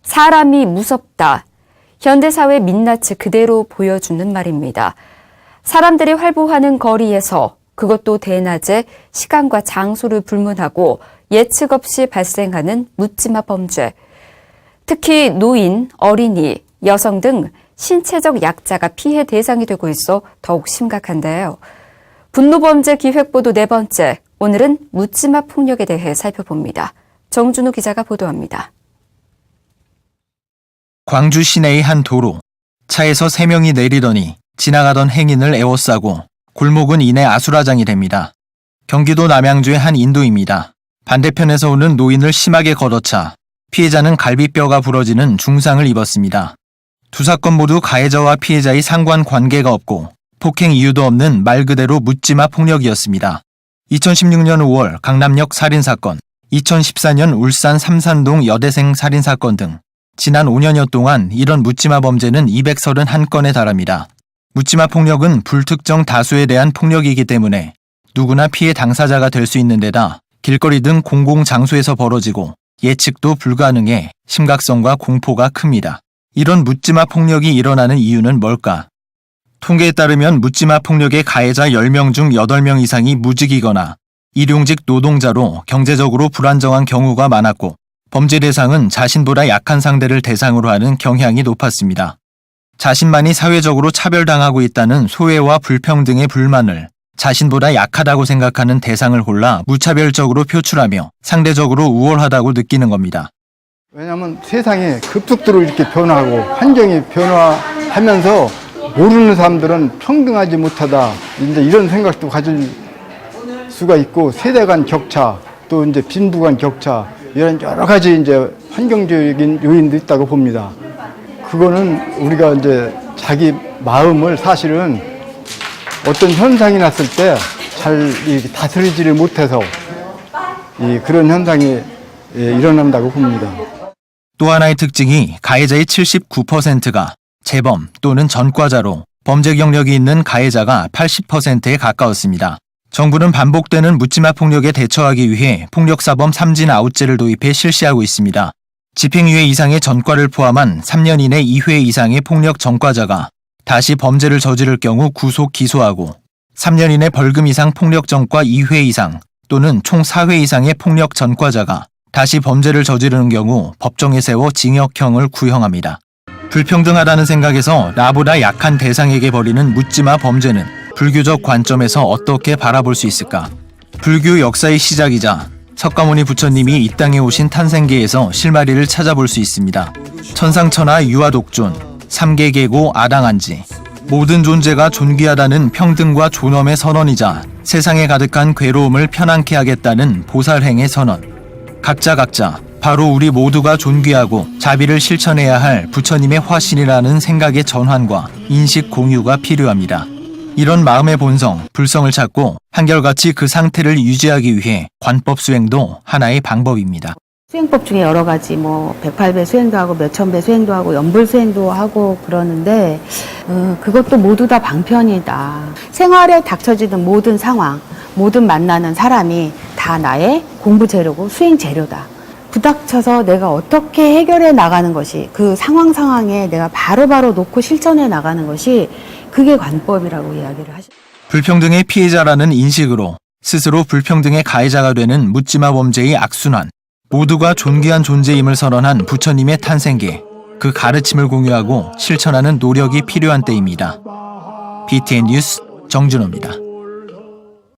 사람이 무섭다. 현대사회 민낯을 그대로 보여주는 말입니다. 사람들이 활보하는 거리에서 그것도 대낮에 시간과 장소를 불문하고 예측 없이 발생하는 묻지마 범죄. 특히 노인, 어린이, 여성 등 신체적 약자가 피해 대상이 되고 있어 더욱 심각한데요. 분노범죄 기획보도 4번째, 오늘은 묻지마 폭력에 대해 살펴봅니다. 정준우 기자가 보도합니다. 광주 시내의 한 도로. 차에서 3명이 내리더니 지나가던 행인을 에워싸고 골목은 이내 아수라장이 됩니다. 경기도 남양주의 한 인도입니다. 반대편에서 오는 노인을 심하게 걷어차 피해자는 갈비뼈가 부러지는 중상을 입었습니다. 두 사건 모두 가해자와 피해자의 상관관계가 없고 폭행 이유도 없는 말 그대로 묻지마 폭력이었습니다. 2016년 5월 강남역 살인사건, 2014년 울산 삼산동 여대생 살인사건 등 지난 5년여 동안 이런 묻지마 범죄는 231건에 달합니다. 묻지마 폭력은 불특정 다수에 대한 폭력이기 때문에 누구나 피해 당사자가 될 수 있는 데다 길거리 등 공공장소에서 벌어지고 예측도 불가능해 심각성과 공포가 큽니다. 이런 묻지마 폭력이 일어나는 이유는 뭘까? 통계에 따르면 묻지마 폭력의 가해자 10명 중 8명 이상이 무직이거나 일용직 노동자로 경제적으로 불안정한 경우가 많았고 범죄 대상은 자신보다 약한 상대를 대상으로 하는 경향이 높았습니다. 자신만이 사회적으로 차별당하고 있다는 소외와 불평등의 불만을 자신보다 약하다고 생각하는 대상을 골라 무차별적으로 표출하며 상대적으로 우월하다고 느끼는 겁니다. 왜냐하면 세상이 급속도로 이렇게 변화하고 환경이 변화하면서 모르는 사람들은 평등하지 못하다, 이제 이런 생각도 가질 수가 있고, 세대 간 격차, 또 이제 빈부 간 격차, 이런 여러 가지 이제 환경적인 요인도 있다고 봅니다. 그거는 우리가 이제 자기 마음을 사실은 어떤 현상이 났을 때 잘 다스리지를 못해서 그런 현상이 일어난다고 봅니다. 또 하나의 특징이 가해자의 79%가 재범 또는 전과자로 범죄 경력이 있는 가해자가 80%에 가까웠습니다. 정부는 반복되는 묻지마 폭력에 대처하기 위해 폭력사범 3진 아웃제를 도입해 실시하고 있습니다. 집행유예 이상의 전과를 포함한 3년 이내 2회 이상의 폭력 전과자가 다시 범죄를 저지를 경우 구속 기소하고 3년 이내 벌금 이상 폭력 전과 2회 이상 또는 총 4회 이상의 폭력 전과자가 다시 범죄를 저지르는 경우 법정에 세워 징역형을 구형합니다. 불평등하다는 생각에서 나보다 약한 대상에게 벌이는 묻지마 범죄는 불교적 관점에서 어떻게 바라볼 수 있을까? 불교 역사의 시작이자 석가모니 부처님이 이 땅에 오신 탄생계에서 실마리를 찾아볼 수 있습니다. 천상천하 유아독존, 삼계계고 아당한지, 모든 존재가 존귀하다는 평등과 존엄의 선언이자 세상에 가득한 괴로움을 편안케 하겠다는 보살행의 선언. 각자 바로 우리 모두가 존귀하고 자비를 실천해야 할 부처님의 화신이라는 생각의 전환과 인식 공유가 필요합니다. 이런 마음의 본성, 불성을 찾고 한결같이 그 상태를 유지하기 위해 관법 수행도 하나의 방법입니다. 수행법 중에 여러 가지 108배 수행도 하고 몇천 배 수행도 하고 연불 수행도 하고 그러는데 그것도 모두 다 방편이다. 생활에 닥쳐지는 모든 상황, 모든 만나는 사람이 다 나의 공부 재료고 수행 재료다. 부닥쳐서 내가 어떻게 해결해 나가는 것이, 그 상황에 내가 바로바로 놓고 실천해 나가는 것이 그게 관법이라고 이야기를 하죠. 불평등의 피해자라는 인식으로 스스로 불평등의 가해자가 되는 묻지마 범죄의 악순환, 모두가 존귀한 존재임을 선언한 부처님의 탄생계, 그 가르침을 공유하고 실천하는 노력이 필요한 때입니다. BTN 뉴스 정준호입니다.